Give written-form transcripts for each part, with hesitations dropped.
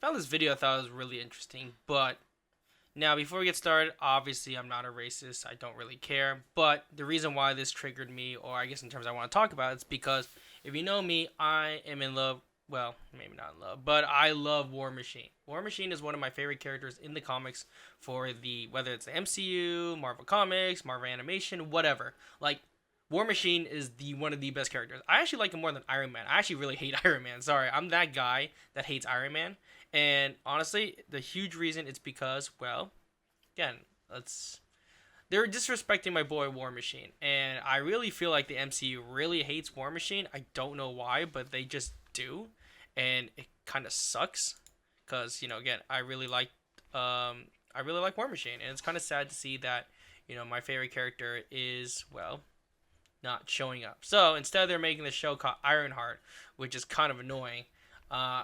found this video I thought was really interesting. But now, before we get started, obviously I'm not a racist. I don't really care. But the reason why this triggered me, or I guess in terms I want to talk about, it's because if you know me, I am in love. Well, maybe not in love, but I love War Machine. War Machine is one of my favorite characters in the comics for the whether it's the MCU, Marvel Comics, Marvel Animation, whatever. Like War Machine is the one of the best characters. I actually like him more than Iron Man. I actually really hate Iron Man. Sorry, I'm that guy that hates Iron Man. And honestly, the huge reason it's because, well, again, let's they're disrespecting my boy War Machine, and I really feel like the MCU really hates War Machine. I don't know why, but they just do, and it kind of sucks, because again, I really like War Machine, and it's kind of sad to see that my favorite character is not showing up. So instead, they're making the show called Ironheart, which is kind of annoying. Uh,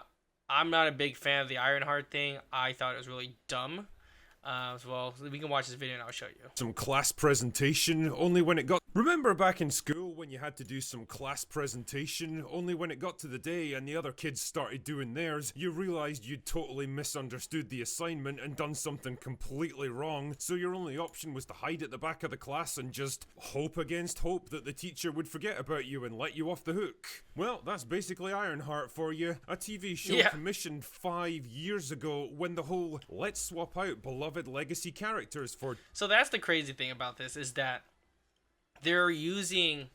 I'm not a big fan of the Ironheart thing. I thought it was really dumb. Well, we can watch this video and I'll show you. Some class presentation only when it got. Remember back in school when you had to do some class presentation only when it got to the day and the other kids started doing theirs, you realized you'd totally misunderstood the assignment and done something completely wrong, so your only option was to hide at the back of the class and just hope against hope that the teacher would forget about you and let you off the hook. Well, that's basically Ironheart for you, a TV show commissioned 5 years ago when the whole let's swap out beloved legacy characters for. So that's the crazy thing about this is that they're using,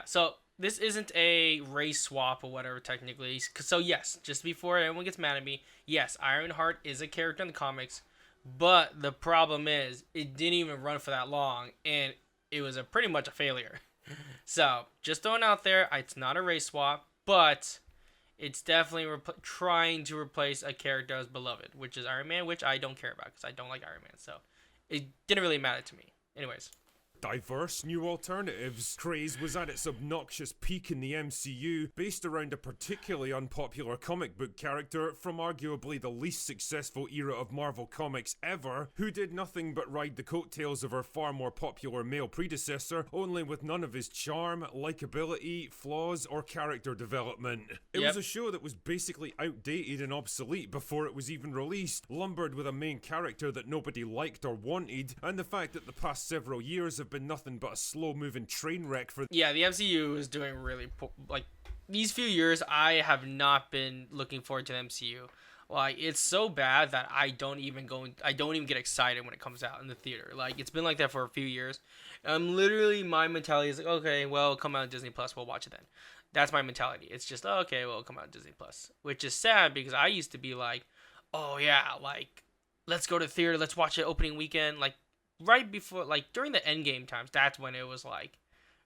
so this isn't a race swap or whatever technically. So yes, just before everyone gets mad at me, yes, Ironheart is a character in the comics, but the problem is it didn't even run for that long, and it was pretty much a failure. So just throwing out there, it's not a race swap, but it's definitely trying to replace a character as beloved, which is Iron Man, which I don't care about because I don't like Iron Man. So it didn't really matter to me. Anyways. Diverse new alternatives. Craze was at its obnoxious peak in the MCU, based around a particularly unpopular comic book character from arguably the least successful era of Marvel Comics ever, who did nothing but ride the coattails of her far more popular male predecessor, only with none of his charm, likability, flaws, or character development. It was a show that was basically outdated and obsolete before it was even released, lumbered with a main character that nobody liked or wanted, and the fact that the past several years have been nothing but a slow-moving train wreck for. Yeah, the MCU is doing really these few years. I have not been looking forward to the MCU. Like it's so bad that I don't even get excited when it comes out in the theater. Like it's been like that for a few years. Literally my mentality is like, okay, well, come out on Disney Plus, we'll watch it then. That's my mentality. It's just okay, well, come out on Disney Plus, which is sad because I used to be like, oh yeah, like let's go to the theater, let's watch it opening weekend, like. Right before, like, during the Endgame times, that's when it was, like,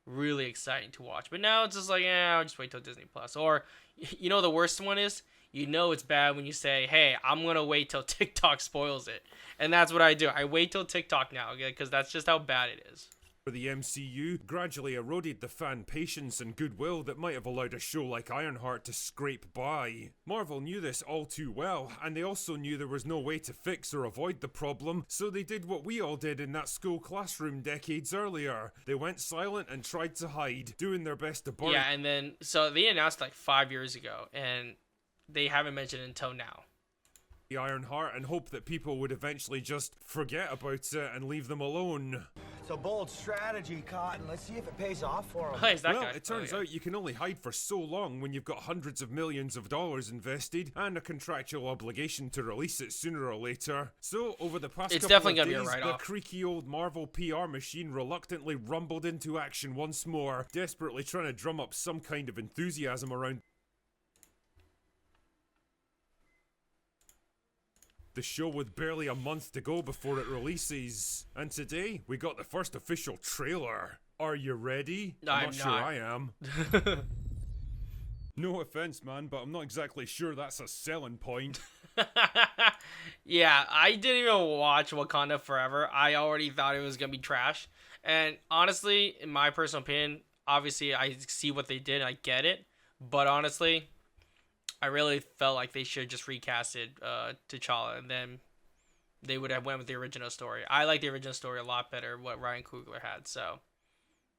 really exciting to watch. But now it's just like, I'll just wait till Disney Plus. Or, the worst one is, it's bad when you say, hey, I'm going to wait till TikTok spoils it. And that's what I do. I wait till TikTok now, okay? Because that's just how bad it is. For the MCU, gradually eroded the fan patience and goodwill that might have allowed a show like Ironheart to scrape by. Marvel knew this all too well, and they also knew there was no way to fix or avoid the problem, so they did what we all did in that school classroom decades earlier. They went silent and tried to hide, doing their best to bury. Yeah, and then, so they announced like 5 years ago, and they haven't mentioned it until now. The Ironheart and hope that people would eventually just forget about it and leave them alone. It's a bold strategy, Cotton. Let's see if it pays off for him. Well, it turns out you can only hide for so long when you've got hundreds of millions of dollars invested and a contractual obligation to release it sooner or later. So, over the past couple of days, the creaky old Marvel PR machine reluctantly rumbled into action once more, desperately trying to drum up some kind of enthusiasm around the show with barely a month to go before it releases. And today, we got the first official trailer. Are you ready? I'm not sure I am. No offense, man, but I'm not exactly sure that's a selling point. Yeah, I didn't even watch Wakanda Forever. I already thought it was going to be trash. And honestly, in my personal opinion, obviously I see what they did, I get it. But honestly, I really felt like they should just recasted T'Challa, and then they would have went with the original story. I like the original story a lot better, what Ryan Coogler had. So,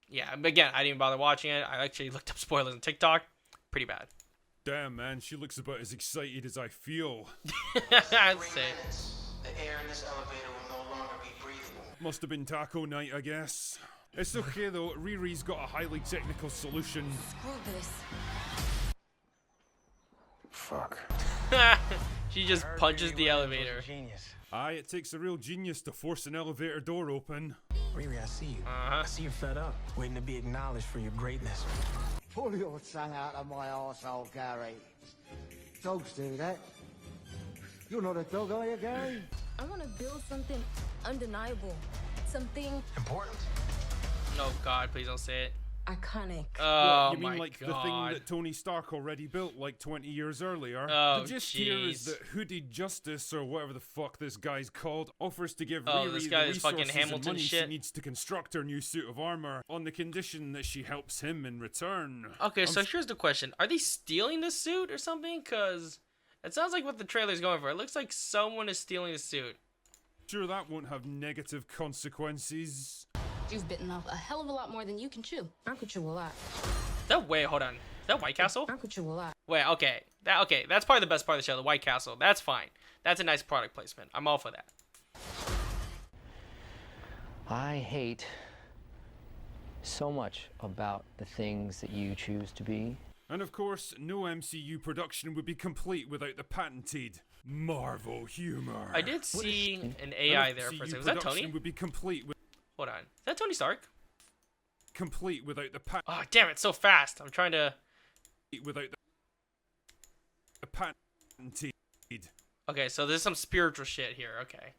yeah. But again, I didn't even bother watching it. I actually looked up spoilers on TikTok. Pretty bad. Damn, man, she looks about as excited as I feel. I'd say. The air in this elevator will no longer be breathable. Must have been taco night, I guess. It's okay though, Riri's got a highly technical solution. Screw this. Fuck. She just punches the elevator. Genius. Aye, it takes a real genius to force an elevator door open. Riri, I see you. I see you're fed up, waiting to be acknowledged for your greatness. Pull your tongue out of my arsehole, Gary. Dogs do that. You're not a dog, are you, Gary? I want to build something undeniable. Something Important? Oh God, please don't say it. iconic. Oh You mean my like God. the thing that Tony Stark already built like 20 years earlier? Oh, the gist here is jeez. that Hooded Justice, or whatever the fuck this guy's called, offers to give Oh, Riri this the guy is fucking resources and Hamilton money she shit. needs to construct her new suit of armor, on the condition that she helps him in return. Okay, so here's the question: are they stealing the suit or something? Cause it sounds like what the trailer's going for. It looks like someone is stealing the suit. Sure, that won't have negative consequences. You've bitten off a hell of a lot more than you can chew. I could chew a lot. Wait, hold on. Is that White Castle? I could chew a lot. Wait, okay. That's probably the best part of the show, the White Castle. That's fine. That's a nice product placement. I'm all for that. I hate so much about the things that you choose to be. And of course, no MCU production would be complete without the patented Marvel humor. I did see an And AI if there for a MCU second. Was that production Tony? would be complete Hold on. Is that Tony Stark? without the Oh, damn it, so fast. I'm trying to... patented. Okay, so there's some spiritual shit here. Okay.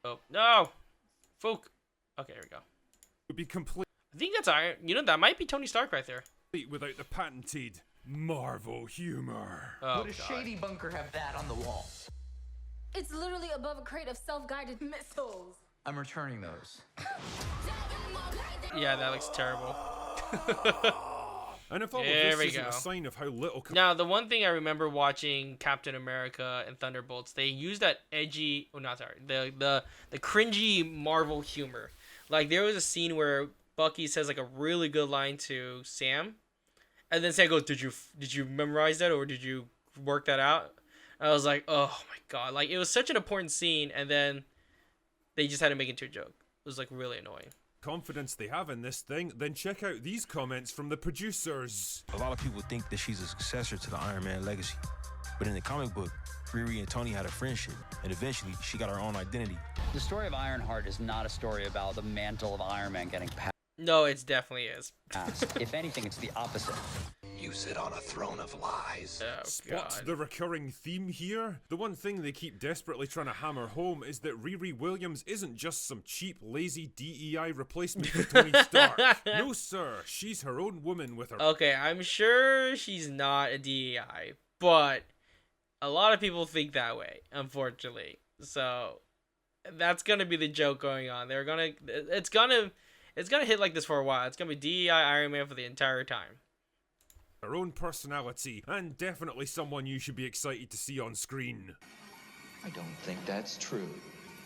Oh, no! Fook. Okay, here we go. Would be complete I think that's Iron... You know, that might be Tony Stark right there. without the patented Marvel humor. Oh, Would a God. shady bunker have that on the wall? It's literally above a crate of self-guided missiles. I'm returning those. Yeah, that looks terrible. And if all There of we this isn't go. a sign of how little Now, the one thing I remember watching Captain America and Thunderbolts, they used that edgy... Oh, not sorry. The cringy Marvel humor. Like, there was a scene where Bucky says, like, a really good line to Sam. And then Sam goes, did you memorize that or did you work that out? And I was like, oh, my God. Like, it was such an important scene, and then they just had to make it into a joke. It was, like, really annoying. confidence they have in this thing, then check out these comments from the producers. A lot of people think that she's a successor to the Iron Man legacy. But in the comic book, Riri and Tony had a friendship, and eventually she got her own identity. The story of Ironheart is not a story about the mantle of Iron Man getting No, it definitely is. passed. If anything, it's the opposite. You sit on a throne of lies. Oh, Spot God. the recurring theme here? The one thing they keep desperately trying to hammer home is that Riri Williams isn't just some cheap, lazy DEI replacement for Tony Stark. No, sir. She's her own woman with her. Okay, I'm sure she's not a DEI, but a lot of people think that way, unfortunately. So that's gonna be the joke going on. It's gonna hit like this for a while. It's gonna be DEI Iron Man for the entire time. Her own personality, and definitely someone you should be excited to see on screen. I don't think that's true.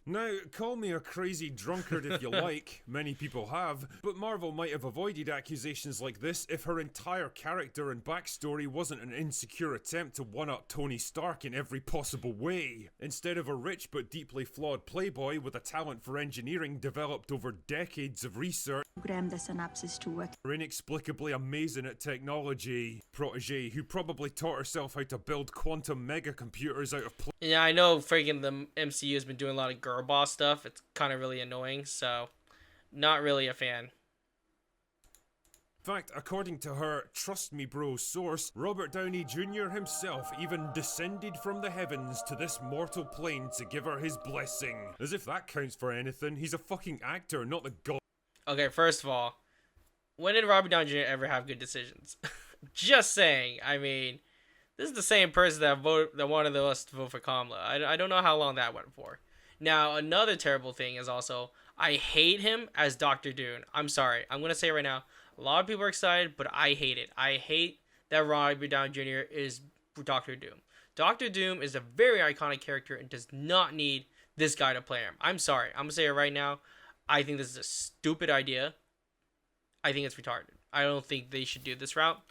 Now, call me a crazy drunkard if you like, many people have, but Marvel might have avoided accusations like this if her entire character and backstory wasn't an insecure attempt to one-up Tony Stark in every possible way. Instead of a rich but deeply flawed playboy with a talent for engineering developed over decades of research, the synapses to work. her inexplicably amazing at technology protege who probably taught herself how to build quantum megacomputers out of Yeah, I know freaking the MCU has been doing a lot of girl boss stuff. It's kind of really annoying, so not really a fan. In fact, according to her Trust Me Bro source, Robert Downey Jr. himself even descended from the heavens to this mortal plane to give her his blessing. As if that counts for anything, he's a fucking actor, not the god. Okay, first of all, when did Robert Downey Jr. ever have good decisions? Just saying. I mean, this is the same person that wanted us to vote for Kamala. I don't know how long that went for. Now, another terrible thing is also, I hate him as Dr. Doom. I'm sorry. I'm going to say it right now. A lot of people are excited, but I hate it. I hate that Robert Downey Jr. is Dr. Doom. Dr. Doom is a very iconic character and does not need this guy to play him. I'm sorry. I'm going to say it right now. I think this is a stupid idea. I think it's retarded. I don't think they should do this route.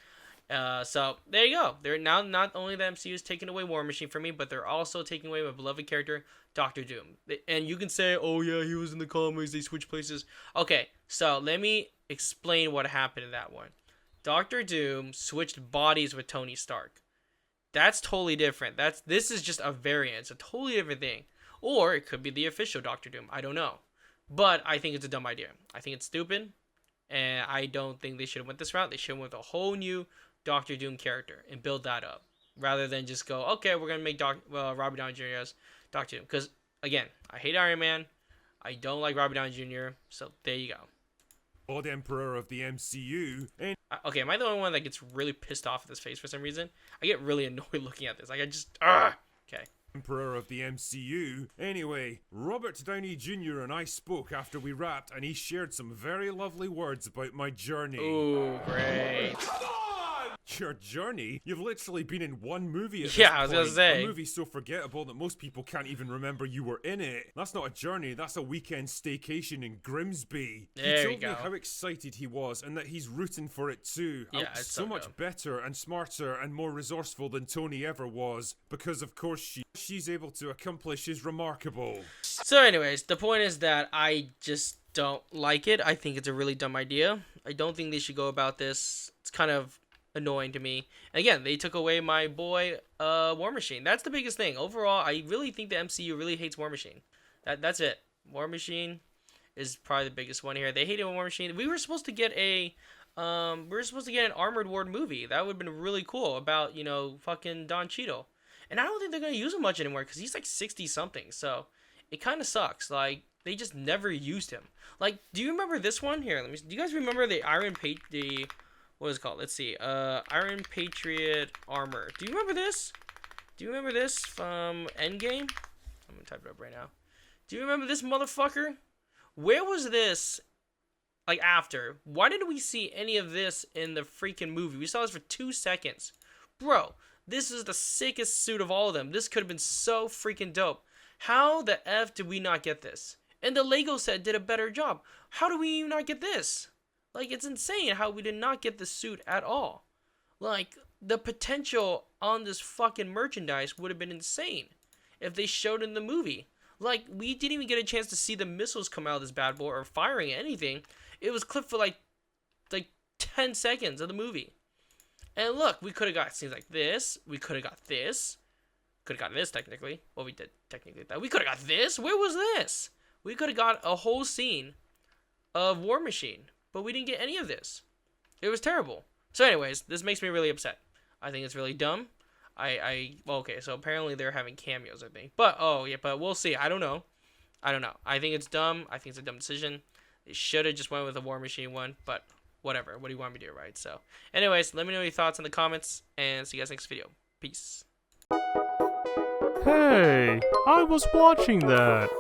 So there you go. They're now not only the MCU is taking away War Machine from me, but they're also taking away my beloved character, Doctor Doom. And you can say, oh yeah, he was in the comics, they switched places. Okay, so let me explain what happened in that one. Doctor Doom switched bodies with Tony Stark. That's totally different. This is just a variant. It's a totally different thing. Or it could be the official Doctor Doom. I don't know. But I think it's a dumb idea. I think it's stupid. And I don't think they should have went this route. They should have went with a whole new Doctor Doom character and build that up. Rather than just go, okay, we're going to make Robert Downey Jr. as Doctor Doom. Because, again, I hate Iron Man. I don't like Robert Downey Jr. So there you go. Odd Emperor of the MCU. And okay, am I the only one that gets really pissed off at this face for some reason? I get really annoyed looking at this. Like, I just... Okay. Emperor of the MCU. Anyway, Robert Downey Jr. and I spoke after we wrapped, and he shared some very lovely words about my journey. Ooh, great. Your journey? You've literally been in one movie at this Yeah, I was point. gonna say. A movie so forgettable that most people can't even remember you were in it. That's not a journey, that's a weekend staycation in Grimsby. There he you told me go. how excited he was and that he's rooting for it too. Yeah, I'm it's so so much dumb. better and smarter and more resourceful than Tony ever was, because of course she's able to accomplish is remarkable. So anyways, the point is that I just don't like it. I think it's a really dumb idea. I don't think they should go about this. It's kind of annoying to me. And again, they took away my boy War Machine. That's the biggest thing. Overall, I really think the MCU really hates War Machine. That's it. War Machine is probably the biggest one here. They hated War Machine. We were supposed to get an Armored Ward movie. That would have been really cool about, you know, fucking Don Cheadle. And I don't think they're going to use him much anymore because he's like 60 something. So it kind of sucks. Like, they just never used him. Like, do you remember this one? Here, do you guys remember the what is it called? Let's see. Iron Patriot armor. Do you remember this? Do you remember this from Endgame? I'm gonna type it up right now. Do you remember this motherfucker? Where was this? Like after? Why didn't we see any of this in the freaking movie? We saw this for 2 seconds. Bro, this is the sickest suit of all of them. This could have been so freaking dope. How the F did we not get this? And the Lego set did a better job. How do we not get this? Like, it's insane how we did not get the suit at all. Like, the potential on this fucking merchandise would have been insane if they showed in the movie. Like, we didn't even get a chance to see the missiles come out of this bad boy or firing anything. It was clipped for like 10 seconds of the movie. And look, we could have got scenes like this. We could have got this. Could have got this, technically. Well, we did technically that. We could have got this. Where was this? We could have got a whole scene of War Machine. But we didn't get any of this. It was terrible. So anyways, this makes me really upset. I think it's really dumb. Well, okay, so apparently they're having cameos, I think. But, but we'll see. I don't know. I think it's dumb. I think it's a dumb decision. They should have just went with the War Machine one, but whatever. What do you want me to do, right? So, anyways, let me know your thoughts in the comments, and see you guys next video. Peace. Hey, I was watching that.